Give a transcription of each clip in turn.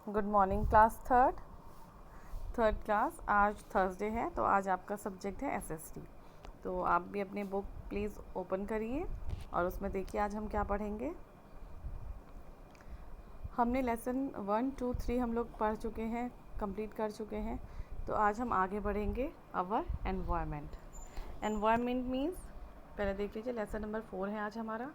Good morning class third class. आज Thursday है तो आज आपका सब्जेक्ट है एसएसटी। तो आप भी अपनी बुक प्लीज़ ओपन करिए और उसमें देखिए आज हम क्या पढ़ेंगे। हमने लेसन 1, 2, 3 हम लोग पढ़ चुके हैं, कंप्लीट कर चुके हैं। तो आज हम आगे बढ़ेंगे अवर एनवायरनमेंट। एनवायरनमेंट मीन्स पहले देख लीजिए, लेसन नंबर 4 है आज हमारा।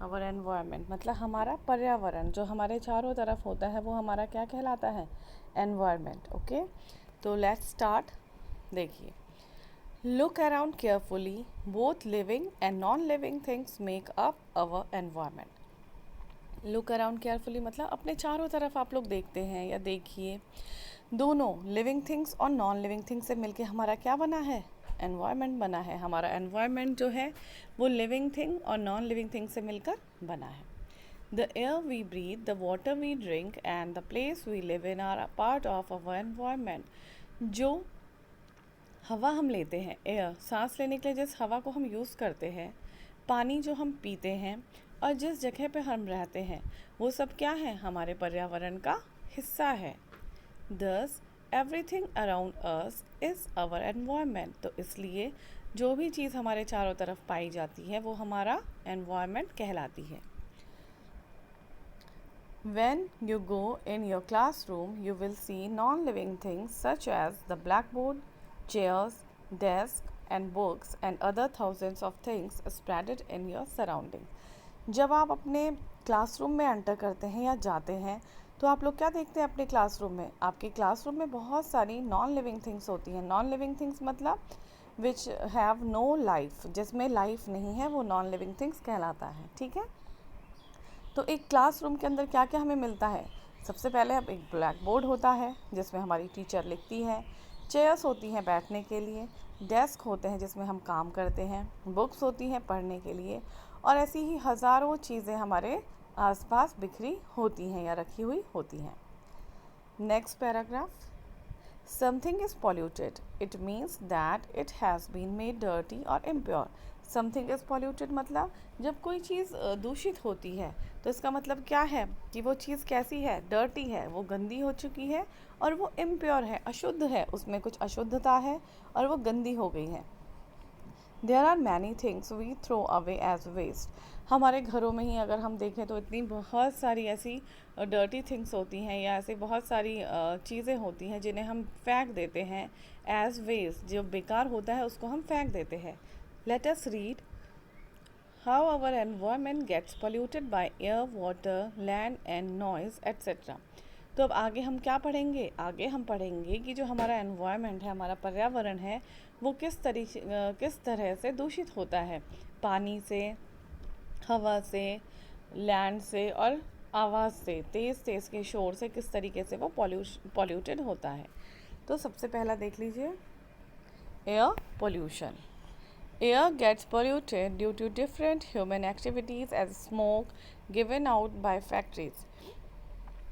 अवर एनवायरनमेंट मतलब हमारा पर्यावरण जो हमारे चारों तरफ होता है वो हमारा क्या कहलाता है? एनवायरनमेंट। ओके, तो लेट्स स्टार्ट। देखिए, look around carefully, both living and non living things make up our environment. Look around carefully मतलब अपने चारों तरफ आप लोग देखते हैं या देखिए, दोनों लिविंग थिंग्स और नॉन लिविंग थिंग्स से मिलके हमारा क्या बना है? एनवायरनमेंट बना है। हमारा एनवायरनमेंट जो है वो लिविंग थिंग और नॉन लिविंग थिंग से मिलकर बना है। The air we breathe, the water we drink and the place we live in are part of our environment. जो हवा हम लेते हैं, एयर, सांस लेने के लिए जिस हवा को हम यूज़ करते हैं, पानी जो हम पीते हैं और जिस जगह पे हम रहते हैं, वो सब क्या है? हमारे पर्यावरण का हिस्सा है। Thus, everything around us is our environment। तो इसलिए जो भी चीज़ हमारे चारों तरफ पाई जाती है वो हमारा environment कहलाती है। When you go in your classroom, you will see non-living things such as the blackboard, chairs, desk and books and other thousands of things spread in your surrounding। जब आप अपने क्लासरूम में एंटर करते हैं या जाते हैं तो आप लोग क्या देखते हैं अपने क्लासरूम में? आपके क्लासरूम में बहुत सारी नॉन लिविंग थिंग्स होती हैं। नॉन लिविंग थिंग्स मतलब विच हैव नो लाइफ, जिसमें लाइफ नहीं है, वो नॉन लिविंग थिंग्स कहलाता है। ठीक है, तो एक क्लासरूम के अंदर क्या क्या हमें मिलता है? सबसे पहले अब एक ब्लैक बोर्ड होता है जिसमें हमारी टीचर लिखती है, चेयर्स होती हैं बैठने के लिए, डेस्क होते हैं जिसमें हम काम करते हैं, बुक्स होती हैं पढ़ने के लिए, और ऐसी ही हज़ारों चीज़ें हमारे आसपास बिखरी होती हैं या रखी हुई होती हैं। Next paragraph. Something is polluted, it means that it has been made dirty और इम्प्योर। समथिंग इज़ पॉल्यूटेड मतलब जब कोई चीज़ दूषित होती है तो इसका मतलब क्या है कि वो चीज़ कैसी है? डर्टी है, वो गंदी हो चुकी है और वो इम्प्योर है, अशुद्ध है, उसमें कुछ अशुद्धता है और वो गंदी हो गई है। There are many things we throw away as waste. हमारे घरों में ही अगर हम देखें तो इतनी बहुत सारी ऐसी डर्टी थिंग्स होती हैं या ऐसी बहुत सारी चीज़ें होती हैं जिन्हें हम फेंक देते हैं एज वेस्ट। जो बेकार होता है उसको हम फेंक देते हैं। Let us read how our environment gets polluted by air, water, land and noise etcetera. तो अब आगे हम क्या पढ़ेंगे? आगे हम पढ़ेंगे कि जो हमारा एनवायरनमेंट है, हमारा पर्यावरण है, वो किस तरह से दूषित होता है। पानी से, हवा से, लैंड से और आवाज़ से, तेज़ तेज़ के शोर से किस तरीके से वो पॉल्यूटेड होता है। तो सबसे पहला देख लीजिए, air pollution. Air gets polluted due to different human activities as smoke given out by factories।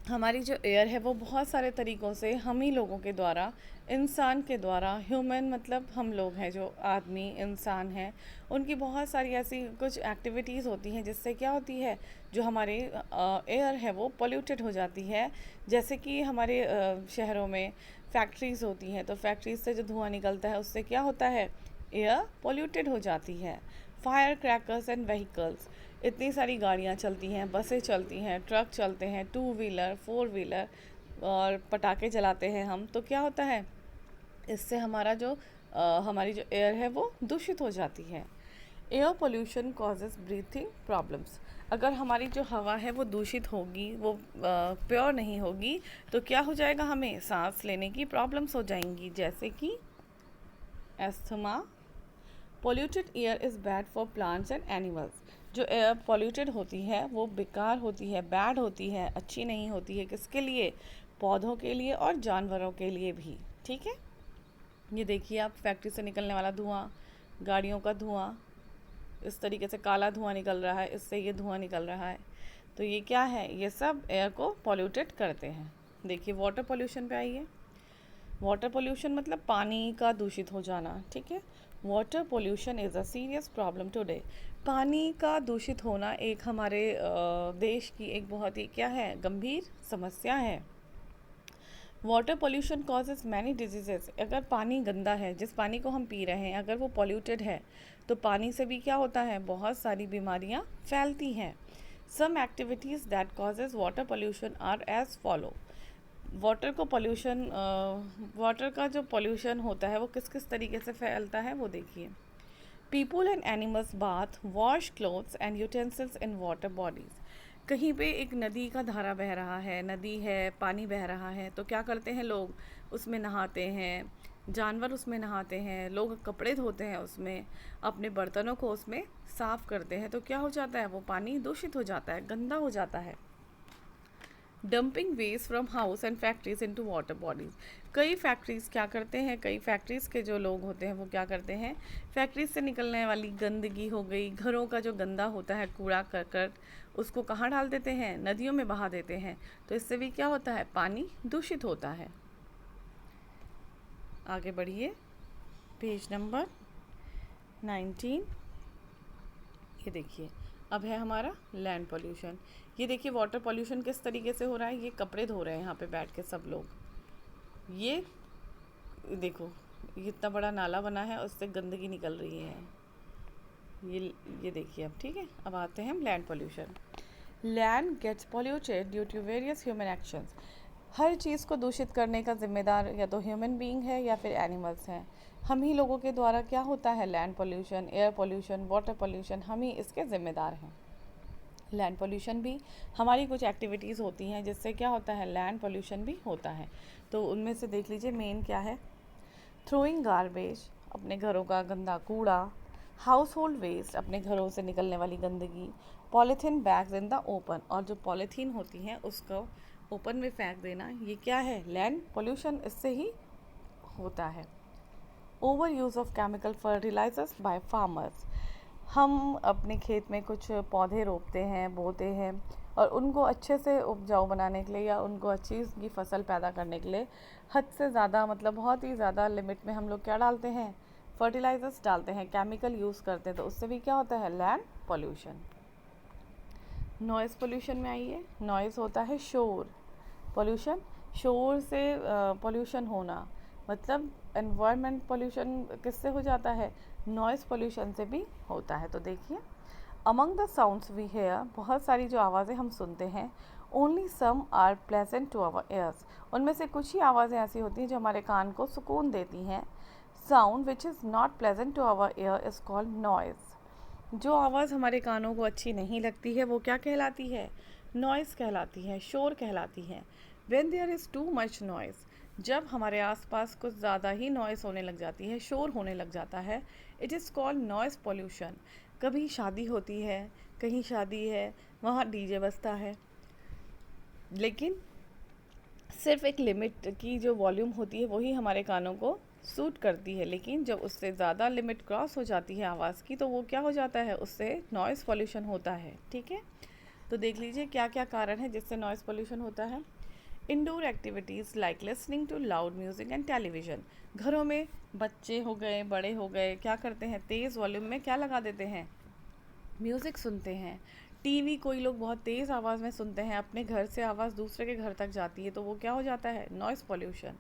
हमारी जो एयर है वो बहुत सारे तरीक़ों से हम ही लोगों के द्वारा, इंसान के द्वारा, ह्यूमन मतलब हम लोग हैं, जो आदमी इंसान हैं, उनकी बहुत सारी ऐसी कुछ एक्टिविटीज़ होती हैं जिससे क्या होती है, जो हमारे एयर है वो पोल्यूटेड हो जाती है। जैसे कि हमारे शहरों में फैक्ट्रीज़ होती हैं तो फैक्ट्रीज से जो धुआं निकलता है उससे क्या होता है? एयर पोल्यूटेड हो जाती है। फायर क्रैकर्स एंड व्हीकल्स, इतनी सारी गाड़ियाँ चलती हैं, बसें चलती हैं, ट्रक चलते हैं, 2 व्हीलर, 4 व्हीलर, और पटाखे जलाते हैं हम, तो क्या होता है? इससे हमारी जो एयर है वो दूषित हो जाती है। Air pollution causes breathing problems. अगर हमारी जो हवा है वो दूषित होगी, वो प्योर नहीं होगी, तो क्या हो जाएगा? हमें सांस लेने की प्रॉब्लम्स हो जाएंगी, जैसे कि asthma. Polluted air is bad for plants and animals. जो एयर पोल्यूटेड होती है वो बेकार होती है, बैड होती है, अच्छी नहीं होती है। किसके लिए? पौधों के लिए और जानवरों के लिए भी। ठीक है, ये देखिए आप, फैक्ट्री से निकलने वाला धुआं, गाड़ियों का धुआं, इस तरीके से काला धुआं निकल रहा है, इससे ये धुआं निकल रहा है, तो ये क्या है? ये सब एयर को पोल्यूटेड करते हैं। देखिए वाटर पोल्यूशन पे आइए। वाटर पोल्यूशन मतलब पानी का दूषित हो जाना। ठीक है, water pollution is a serious problem today. पानी का दूषित होना एक हमारे देश की एक बहुत ही क्या है? गंभीर समस्या है। Water pollution causes many diseases. अगर पानी गंदा है, जिस पानी को हम पी रहे हैं अगर वो पॉल्यूटेड है, तो पानी से भी क्या होता है, बहुत सारी बीमारियाँ फैलती हैं। Some activities that causes water pollution are as follow. Water को पोल्यूशन वाटर का जो पोल्यूशन होता है वो किस किस तरीके से फैलता है वो देखिए। People and animals bath, wash clothes and utensils in water bodies. कहीं पे एक नदी का धारा बह रहा है, नदी है, पानी बह रहा है, तो क्या करते हैं लोग, उसमें नहाते हैं, जानवर उसमें नहाते हैं, लोग कपड़े धोते हैं उसमें, अपने बर्तनों को उसमें साफ़ करते हैं, तो क्या हो जाता है, वो पानी दूषित हो जाता है, गंदा हो जाता है। Dumping waste from house and factories into water bodies. कई फैक्ट्रीज़ क्या करते हैं, कई फैक्ट्रीज़ के जो लोग होते हैं वो क्या करते हैं, फैक्ट्रीज से निकलने वाली गंदगी हो गई, घरों का जो गंदा होता है कूड़ा करकट, उसको कहाँ डाल देते हैं, नदियों में बहा देते हैं, तो इससे भी क्या होता है, पानी दूषित होता है। आगे बढ़िए, पेज नंबर 19। ये देखिए, अब है हमारा लैंड पोल्यूशन। ये देखिए वाटर पोल्यूशन किस तरीके से हो रहा है, ये कपड़े धो रहे हैं यहाँ पे बैठ के सब लोग। ये देखो, ये इतना बड़ा नाला बना है, उससे गंदगी निकल रही है। ये देखिए अब, ठीक है। अब आते हैं हम land pollution. Land gets polluted due to various human actions. हर चीज़ को दूषित करने का जिम्मेदार या तो ह्यूमन बीइंग है या फिर एनिमल्स हैं। हम ही लोगों के द्वारा क्या होता है, land pollution, air pollution, water pollution, हम ही इसके ज़िम्मेदार हैं। लैंड पोल्यूशन भी हमारी कुछ एक्टिविटीज़ होती हैं जिससे क्या होता है, लैंड पोल्यूशन भी होता है। तो उनमें से देख लीजिए मेन क्या है। थ्रोइंग गार्बेज, अपने घरों का गंदा कूड़ा। हाउस होल्ड वेस्ट, अपने घरों से निकलने वाली गंदगी। Polythene bags in the open, और जो पॉलीथीन होती हैं उसको ओपन में फेंक देना, ये क्या है, लैंड पोल्यूशन इससे ही होता है। Over use of chemical fertilizers by farmers. हम अपने खेत में कुछ पौधे रोपते हैं, बोते हैं, और उनको अच्छे से उपजाऊ बनाने के लिए या उनको अच्छी की फसल पैदा करने के लिए हद से ज़्यादा, मतलब बहुत ही ज़्यादा लिमिट में हम लोग क्या डालते हैं, फर्टिलाइजर्स डालते हैं, केमिकल यूज़ करते हैं, तो उससे भी क्या होता है, लैंड पोल्यूशन। नॉइज़ पोल्यूशन में आइए। नॉइज़ होता है शोर, पोल्यूशन, शोर से पोल्यूशन होना, मतलब एनवायरनमेंट पोल्यूशन किससे हो जाता है, नॉइज़ पोल्यूशन से भी होता है। तो देखिए, among the sounds we hear, बहुत सारी जो आवाज़ें हम सुनते हैं, only some are pleasant to our ears, उनमें से कुछ ही आवाज़ें ऐसी होती हैं जो हमारे कान को सुकून देती हैं। Sound which is not pleasant to our ear is called noise. जो आवाज़ हमारे कानों को अच्छी नहीं लगती है वो क्या कहलाती है, नॉइज़ कहलाती है, शोर कहलाती है। When there is too much noise, जब हमारे आसपास कुछ ज़्यादा ही नॉइज़ होने लग जाती है, शोर होने लग जाता है, it is called noise pollution. कभी शादी होती है, कहीं शादी है, वहाँ डीजे बजता है, लेकिन सिर्फ एक लिमिट की जो वॉल्यूम होती है वही हमारे कानों को सूट करती है, लेकिन जब उससे ज़्यादा लिमिट क्रॉस हो जाती है आवाज़ की, तो वो क्या हो जाता है, उससे नॉइज़ पोल्यूशन होता है। ठीक है, तो देख लीजिए क्या क्या कारण है जिससे नॉइज़ पोल्यूशन होता है। Indoor activities like listening to loud music and television. घरों में बच्चे हो गए, बड़े हो गए, क्या करते हैं, तेज़ वॉल्यूम में क्या लगा देते हैं, म्यूज़िक सुनते हैं। टीवी कोई लोग बहुत तेज़ आवाज़ में सुनते हैं, अपने घर से आवाज़ दूसरे के घर तक जाती है, तो वो क्या हो जाता है, noise pollution.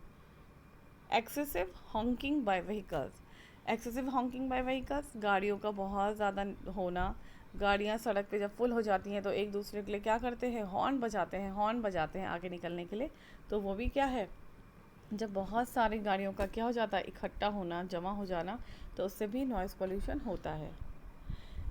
Excessive honking by vehicles. Excessive honking by vehicles, गाड़ियों का बहुत ज़्यादा होना। गाड़ियाँ सड़क पे जब फुल हो जाती हैं तो एक दूसरे के लिए क्या करते हैं, हॉर्न बजाते हैं आगे निकलने के लिए, तो वो भी क्या है, जब बहुत सारी गाड़ियों का क्या हो जाता है, इकट्ठा होना, जमा हो जाना, तो उससे भी नॉइज़ पोल्यूशन होता है।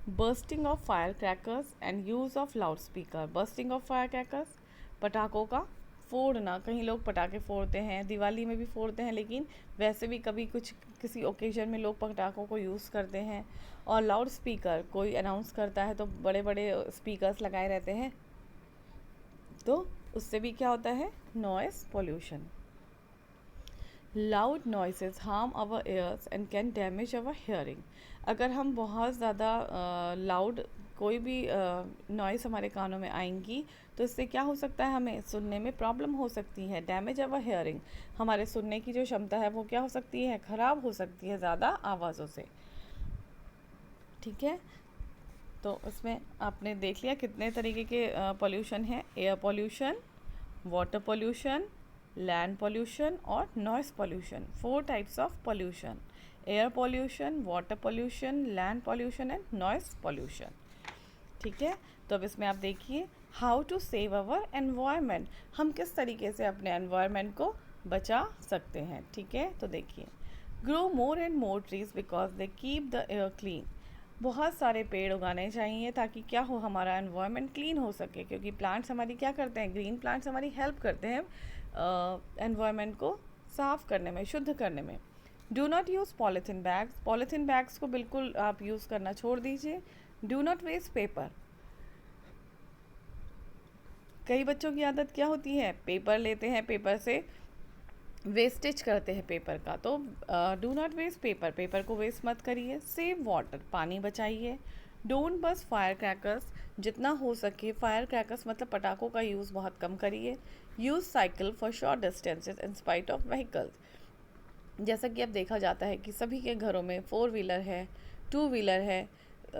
Bursting of fire crackers and use of loud speaker. Bursting of fire crackers, पटाखों का फोड़ना, कहीं लोग पटाखे फोड़ते हैं, दिवाली में भी फोड़ते हैं, लेकिन वैसे भी कभी कुछ किसी ओकेजन में लोग पटाखों को यूज़ करते हैं। और लाउड स्पीकर, कोई अनाउंस करता है तो बड़े बड़े स्पीकर्स लगाए रहते हैं, तो उससे भी क्या होता है, noise pollution. Loud noises harm our ears and can damage our hearing। अगर हम बहुत ज़्यादा लाउड कोई भी नॉइस हमारे कानों में आएंगी, तो इससे क्या हो सकता है, हमें सुनने में प्रॉब्लम हो सकती है, डैमेज आवर हेयरिंग, हमारे सुनने की जो क्षमता है वो क्या हो सकती है, ख़राब हो सकती है ज़्यादा आवाज़ों से। ठीक है, तो इसमें आपने देख लिया कितने तरीके के पोल्यूशन है, air pollution, water pollution, land pollution और noise pollution. 4 types of pollution: air pollution, water pollution, land pollution and noise pollution. ठीक है, तो अब इसमें आप देखिए how to save our environment, हम किस तरीके से अपने एनवायरनमेंट को बचा सकते हैं. ठीक है, तो देखिए grow more and more trees because they keep the air clean. बहुत सारे पेड़ उगाने चाहिए ताकि क्या हो, हमारा एनवायरनमेंट क्लीन हो सके, क्योंकि प्लांट्स हमारी क्या करते हैं, ग्रीन प्लांट्स हमारी हेल्प करते हैं एनवायरनमेंट को साफ़ करने में, शुद्ध करने में. Do not use polythene bags, polythene bags को बिल्कुल आप यूज़ करना छोड़ दीजिए. डू नॉट वेस्ट पेपर, कई बच्चों की आदत क्या होती है, पेपर लेते हैं, पेपर से वेस्टेज करते हैं पेपर का. तो do not waste paper, paper को वेस्ट मत करिए. सेव वाटर, पानी बचाइए. डोंट बस फायर क्रैकर्स, जितना हो सके फायर क्रैकर्स मतलब पटाखों का यूज़ बहुत कम करिए. Use cycle for short distances in spite of vehicles. जैसा कि अब देखा जाता है कि सभी के घरों में 4 व्हीलर है, 2 व्हीलर है,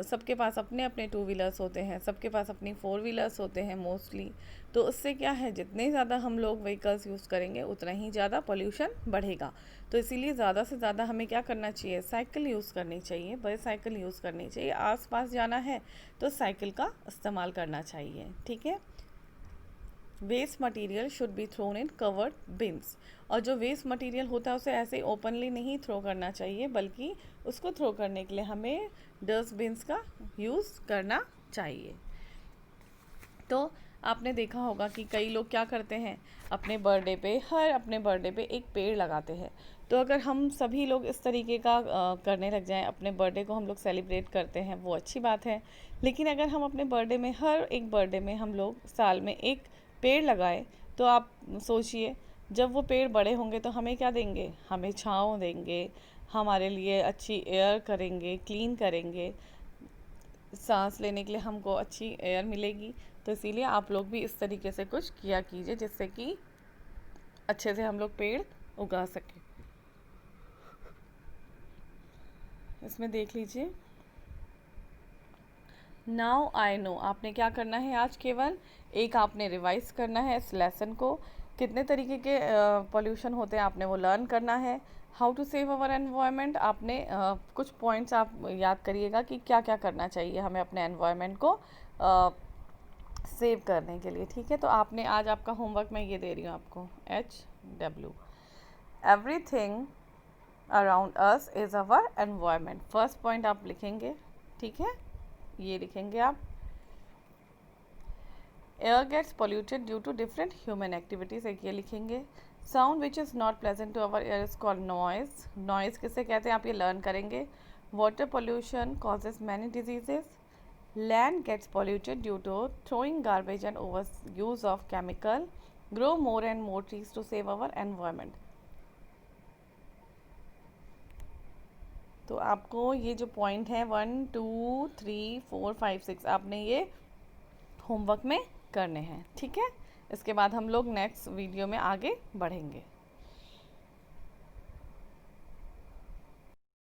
सबके पास अपने अपने 2 व्हीलर्स होते हैं, सबके पास अपनी 4 व्हीलर्स होते हैं मोस्टली. तो उससे क्या है, जितने ज़्यादा हम लोग व्हीकल्स यूज़ करेंगे उतना ही ज़्यादा पोल्यूशन बढ़ेगा. तो इसीलिए ज़्यादा से ज़्यादा हमें क्या करना चाहिए, साइकिल यूज़ करनी चाहिए, बाईसाइकिल यूज़ करनी चाहिए. आसपास जाना है तो साइकिल का इस्तेमाल करना चाहिए. ठीक है. Waste material should be thrown in covered bins, और जो वेस्ट मटेरियल होता है उसे ऐसे ओपनली नहीं थ्रो करना चाहिए, बल्कि उसको थ्रो करने के लिए हमें डस्टबिन्स का यूज़ करना चाहिए. तो आपने देखा होगा कि कई लोग क्या करते हैं, अपने बर्थडे पे एक पेड़ लगाते हैं. तो अगर हम सभी लोग इस तरीके का करने लग जाएं, अपने बर्थडे को हम लोग सेलिब्रेट करते हैं, वो अच्छी बात है. लेकिन अगर हम अपने बर्थडे में हर एक बर्थडे में हम लोग साल में एक पेड़ लगाए, तो आप सोचिए जब वो पेड़ बड़े होंगे तो हमें क्या देंगे, हमें छाँव देंगे, हमारे लिए अच्छी एयर करेंगे, क्लीन करेंगे, सांस लेने के लिए हमको अच्छी एयर मिलेगी. तो इसीलिए आप लोग भी इस तरीके से कुछ किया कीजिए जिससे कि अच्छे से हम लोग पेड़ उगा सकें. इसमें देख लीजिए नाउ आई नो, आपने क्या करना है, आज केवल एक आपने रिवाइज करना है इस लेसन को. कितने तरीके के पोल्यूशन होते हैं आपने वो लर्न करना है. How to save our environment, आपने कुछ पॉइंट्स आप याद करिएगा कि क्या क्या करना चाहिए हमें अपने एनवायरनमेंट को सेव करने के लिए. ठीक है, तो आपने आज आपका होमवर्क मैं ये दे रही हूँ आपको, HW, everything around us is our environment. First point आप लिखेंगे. ठीक है, ये लिखेंगे आप. Air gets polluted due to different human activities, एक ये लिखेंगे. Sound which is not pleasant to our ear is called noise, noise किसे कहते हैं आप ये लर्न करेंगे. Water pollution causes many diseases. Land gets polluted due to throwing garbage and over use of chemical. Grow more and more trees to save our environment. तो आपको ये जो पॉइंट है 1 2 3 4 5 6 आपने ये होमवर्क में करने हैं. ठीक है, इसके बाद हम लोग नेक्स्ट वीडियो में आगे बढ़ेंगे.